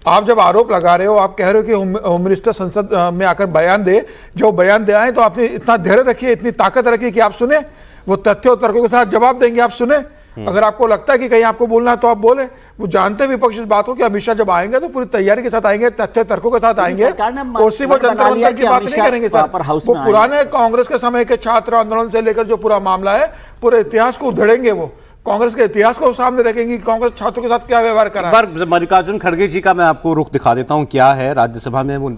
आप जब आरोप लगा रहे हो, आप कह रहे हो कि होम मिनिस्टर संसद में आकर बयान दे, जो बयान दे आए, तो आपने इतना धैर्य रखिए, इतनी ताकत रखिए कि आप सुने, वो तथ्य और तर्कों के साथ जवाब देंगे, आप सुने। अगर आपको लगता है कि कहीं आपको बोलना है तो आप बोले। वो जानते विपक्ष इस बात को कि अमित शाह जब आएंगे तो पूरी तैयारी के साथ आएंगे, तथ्य तर्कों के साथ आएंगे, और सिर्फ वो जंतर मंतर की बात नहीं करेंगे सर। वो पुराने कांग्रेस के समय के छात्र आंदोलन से लेकर जो पूरा मामला है, पूरे इतिहास को उधेड़ेंगे, वो कांग्रेस के इतिहास को सामने रखेंगे, कांग्रेस छात्रों के साथ क्या व्यवहार करा है। मल्लिकार्जुन खड़गे जी का मैं आपको रुख दिखा देता हूं, क्या है। राज्यसभा में वो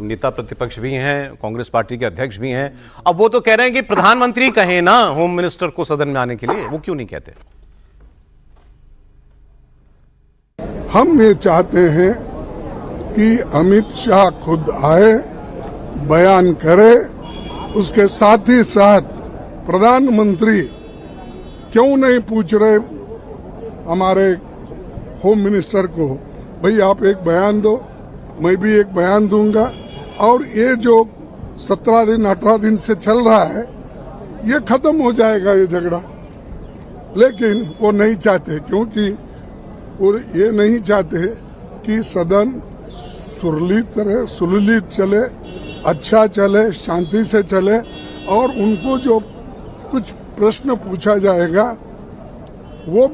नेता प्रतिपक्ष भी हैं, कांग्रेस पार्टी के अध्यक्छ भी हैं। अब वो तो कह रहे हैं कि प्रधानमंत्री कहे ना होम मिनिस्टर को सदन में आने के लिए, वो क्यों नहीं कहते? हम ये चाहते हैं कि अमित शाह खुद आए, बयान करे, उसके साथ ही साथ प्रधानमंत्री क्यों नहीं पूछ रहे हमारे होम मिनिस्टर को, भाई आप एक बयान दो, मैं भी एक बयान दूंगा, और ये जो 17 दिन 18 दिन से चल रहा है ये खत्म हो जाएगा ये झगड़ा। लेकिन वो नहीं चाहते, क्योंकि और ये नहीं चाहते कि सदन सुललित चले, अच्छा चले, शांति से चले, और उनको जो कुछ प्रश्न पूछा जाएगा वो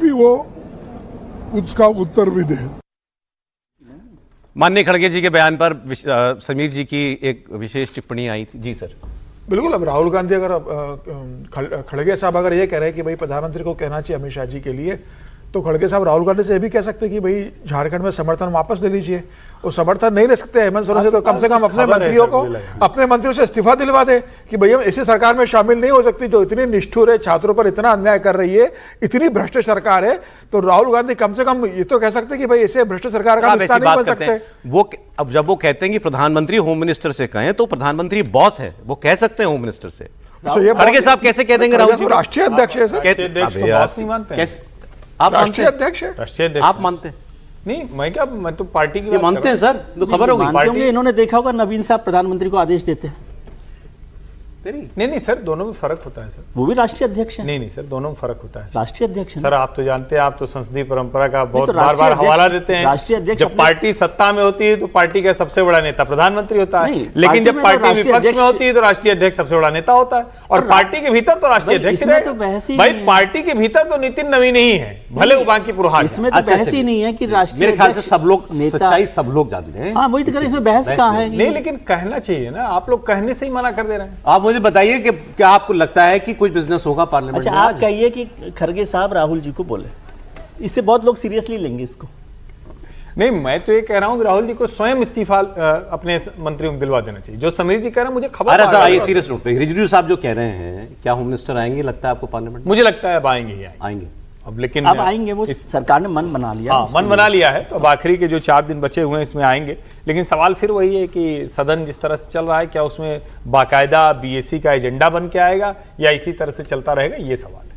उसका उत्तर भी दे। माननीय खड़गे जी के बयान पर समीर जी की एक विशेष टिप्पणी आई थी। जी सर। बिल्कुल। अब राहुल गांधी अगर खड़गे साहब अगर ये कह रहे हैं कि भाई प्रधानमंत्री को कहना चाहिए अमित शाह जी के लिए, तो खड़गे साहब राहुल गांधी से ये भी कह सकते हैं कि भाई झारखंड में समर्थन वापस ले लीजिए। वो समर्थन नहीं ले सकते हेमंत सोरेन से, तो कम से कम अपने मंत्रियों से इस्तीफा दिलवा दे कि भैया ऐसी सरकार में शामिल नहीं हो सकती जो इतनी निष्ठुर है, छात्रों पर इतना अन्याय कर रही है, इतनी भ्रष्ट सरकार है। तो राहुल गांधी कम से कम ये तो कह सकते कि भाई ऐसे भ्रष्ट सरकार का हिस्सा नहीं बन सकते। वो अब जब वो कहते हैं कि प्रधानमंत्री होम मिनिस्टर से कहें, तो प्रधानमंत्री बॉस है, वो कह सकते हैं होम मिनिस्टर से। खड़गे साहब कैसे कह देंगे? राहुल जी राष्ट्रीय अध्यक्ष है सर। आप राष्ट्रीय अध्यक्ष है? राष्ट्रीय अध्यक्ष आप मानते हैं? नहीं, मैं तो पार्टी की बात मानते हैं सर, तो खबर होगी पार्टी। इन्होंने देखा होगा नवीन साहब प्रधानमंत्री को आदेश देते हैं। नहीं सर, दोनों में फर्क होता है सर। वो भी राष्ट्रीय अध्यक्ष है। नहीं सर, दोनों में फर्क होता है राष्ट्रीय अध्यक्ष सर। आप तो जानते हैं, आप तो संसदीय परंपरा का बहुत बार हवाला देते हैं। राष्ट्रीय अध्यक्ष जब पार्टी सत्ता में होती है तो पार्टी का सबसे बड़ा नेता प्रधानमंत्री होता है, लेकिन जब पार्टी विपक्ष में होती है तो राष्ट्रीय अध्यक्ष सबसे बड़ा नेता होता है। और पार्टी के भीतर तो राष्ट्रीय अध्यक्ष रहे। भाई पार्टी के भीतर तो नितिन नवीन ही है, भले वो बाकी पुरहार। इसमें तो बहस ही नहीं है कि राष्ट्रीय, मेरे ख्याल से सब लोग सच्चाई सब लोग जानते हैं। हाँ वही तो करें, इसमें बहस कहाँ है? नहीं, लेकिन कहना चाहिए ना, आप लोग कहने से ही मना कर दे रहे हैं। आप मुझे बताइए कि क्या आपको लगता है कि कुछ बिजनेस होगा पार्लियामेंट में? अच्छा, आप कहिए कि खड़गे साहब राहुल जी को बोले, इससे बहुत लोग सीरियसली लेंगे इसको। नहीं, मैं तो ये कह रहा हूं कि राहुल जी को स्वयं इस्तीफा अपने मंत्रियों को दिलवा देना चाहिए। जो समीर जी कह रहे हैं, मुझे खबर। अरे सर, ये सीरियस नोट पे रिजिजू साहब जो कह रहे हैं, क्या होम मिनिस्टर आएंगे लगता है आपको पार्लियामेंट? मुझे लगता है अब आएंगे ही आएंगे। अब लेकिन अब आएंगे, वो सरकार ने मन बना लिया। हाँ, मन बना लिया है, तो अब आखिरी के जो 4 दिन बचे हुए हैं इसमें आएंगे। लेकिन सवाल फिर वही है कि सदन जिस तरह से चल रहा है, क्या उसमें बाकायदा बीएससी का एजेंडा बन के आएगा या इसी तरह से चलता रहेगा, ये सवाल है।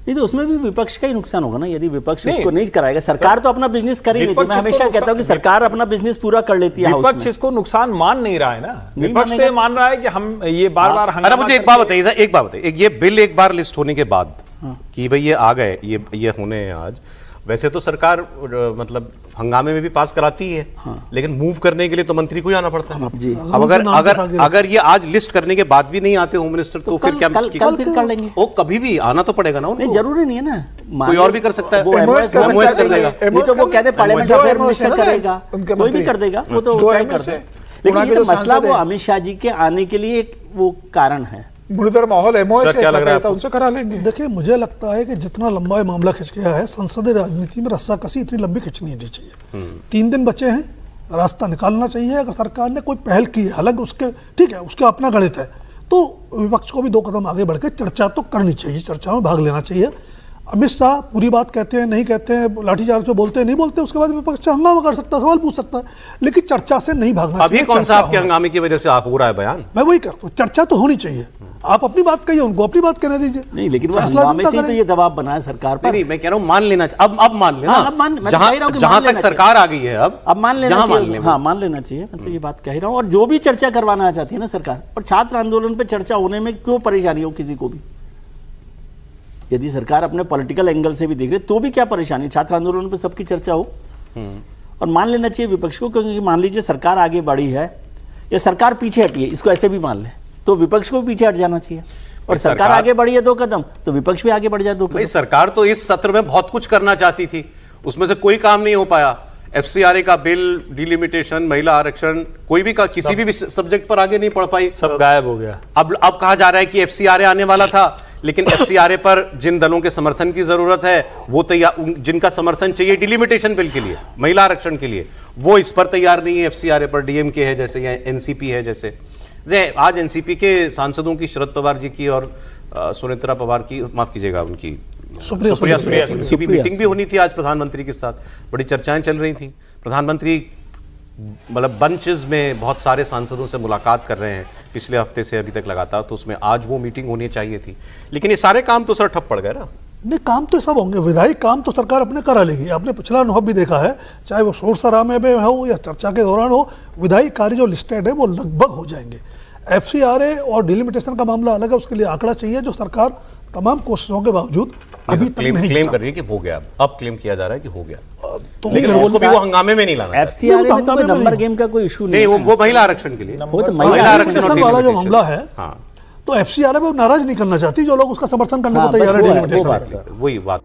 नहीं तो उसमें भी विपक्ष का ही नुकसान होगा ना, यदि विपक्ष उसको नहीं कराएगा। सरकार तो अपना बिजनेस कर ही लेती है। मैं हमेशा कहता हूं कि सरकार अपना बिजनेस पूरा कर लेती है। विपक्ष इसको नुकसान मान नहीं रहा है ना, विपक्ष तो मान रहा है कि हम ये बार-बार। अरे मुझे एक बात बताइए, एक बात बताइए, ये बिल एक बार लिस्ट होने के बाद कि भाई ये आ गए, ये होने हैं आज। वैसे तो सरकार मतलब हंगामे में भी पास कराती है, लेकिन मूव करने के लिए तो मंत्री को ही आना पड़ता है जी। अब अगर ये आज लिस्ट करने के बाद भी नहीं आते होम मिनिस्टर, तो फिर क्या? कल फिर कर लेंगे। वो कभी भी आना तो पड़ेगा ना। नहीं, जरूरी नहीं है ना, कोई और भी कर सकता है, वो एमओएस कर देगा। नहीं तो वो कहते पार्लियामेंट अफेयर मिनिस्टर करेगा, कोई भी कर देगा, वो तो तय कर दे। लेकिन ये मसला वो अमित शाह जी के आने के लिए एक वो कारण है। मुनितर माहौल एमओएस क्या लग रहा है, उनसे करा लेंगे। देखिए, मुझे लगता है कि जितना लंबा मामला खिंच गया है, संसदीय राजनीति में रस्साकसी इतनी लंबी खिंचनी नहीं चाहिए। 3 दिन बचे हैं, रास्ता निकालना चाहिए। अगर सरकार ने कोई पहल की है, हालांकि उसके ठीक है, उसका अपना गणित है, तो विपक्ष को भी 2 कदम आगे बढ़ के चर्चा तो करनी चाहिए, चर्चा में भाग लेना चाहिए। अमित शाह पूरी बात कहते हैं, नहीं कहते हैं, लाठीचार्ज पे बोलते हैं, नहीं बोलते, उसके बाद विपक्ष हंगामा कर सकता है, सवाल पूछ सकता है, लेकिन चर्चा से नहीं भागना चाहिए। अभी कौन सा आपके हंगामे की वजह से हो रहा है बयान? मैं वही कहता हूँ, चर्चा तो होनी चाहिए। आप अपनी बात कहिए, उनको अपनी बात कहने दीजिए। नहीं, लेकिन वो हंगामे से तो ये दबाव बना है सरकार पर। नहीं, मैं कह रहा हूँ मान लेना, अब मान लेना, जहां तक सरकार आ गई है, अब मान लेना चाहिए। हाँ, मान लेना चाहिए, मतलब ये बात कह रहा हूँ। और जो भी चर्चा करवाना चाहती है ना सरकार, और छात्र आंदोलन पे चर्चा होने में क्यों परेशानी हो किसी को भी? यदि सरकार अपने पॉलिटिकल एंगल से भी देख रही तो भी क्या परेशानी? छात्र आंदोलन पे सबकी चर्चा हो, और मान लेना चाहिए विपक्ष को, क्योंकि मान लीजिए सरकार आगे बढ़ी है या सरकार पीछे हटी है, इसको ऐसे भी मान ले, तो विपक्ष को भी पीछे हट जाना चाहिए। और सरकार आगे बढ़ी है 2 कदम, तो विपक्ष भी आगे बढ़ जाए 2 कदम। सरकार तो इस सत्र में बहुत कुछ करना चाहती थी, उसमें से कोई काम नहीं हो पाया। एफसीआरए का बिल, डिलिमिटेशन, महिला आरक्षण, कोई भी किसी भी सब्जेक्ट पर आगे नहीं पढ़ पाई, सब गायब हो गया। अब कहा जा रहा है कि एफसीआरए आने वाला था, लेकिन एफसीआरए पर जिन दलों के समर्थन की जरूरत है वो तैयार, जिनका समर्थन चाहिए डिलिमिटेशन बिल के लिए, महिला आरक्षण के लिए, वो इस पर तैयार नहीं है। एफसीआरए पर डीएमके है जैसे, या एनसीपी है जैसे। आज एनसीपी के सांसदों की, शरद पवार जी की और सुनेत्रा पवार की, माफ कीजिएगा, उनकी सुप्रिया की मीटिंग भी होनी थी आज प्रधानमंत्री के साथ, बड़ी चर्चाएं चल रही थी। प्रधानमंत्री मतलब बंचेस में बहुत सारे सांसदों से मुलाकात कर रहे हैं पिछले हफ्ते से अभी तक लगातार, तो उसमें आज वो मीटिंग होनी चाहिए थी, लेकिन ये सारे काम तो सर ठप पड़ गए ना। नहीं, काम तो सब होंगे, विधायी काम तो सरकार अपने करा लेगी। आपने पिछला अनुभव भी देखा है, चाहे वो शोर शराबे में हो या चर्चा के दौरान हो, विधायी कार्य जो लिस्टेड है वो लगभग हो जाएंगे। एफसीआरए और डिलिमिटेशन का मामला अलग है, उसके लिए आंकड़ा चाहिए जो सरकार तमाम कोशिशों के बावजूद अभी तक नहीं क्लेम कर रही है कि हो गया, अब क्लेम किया जा रहा है कि हो गया, तो लेकिन उसको भी वो हंगामे में नहीं लाना। एफसीआरए में तो कोई नंबर गेम का कोई इशू नहीं, वो महिला आरक्षण के लिए, वो तो महिला आरक्षण वाला जो मामला है, हाँ, तो एफसीआरए वो नाराज नहीं करना चाहती जो लोग उसका समर्थन करने को तैयार है। वही बात।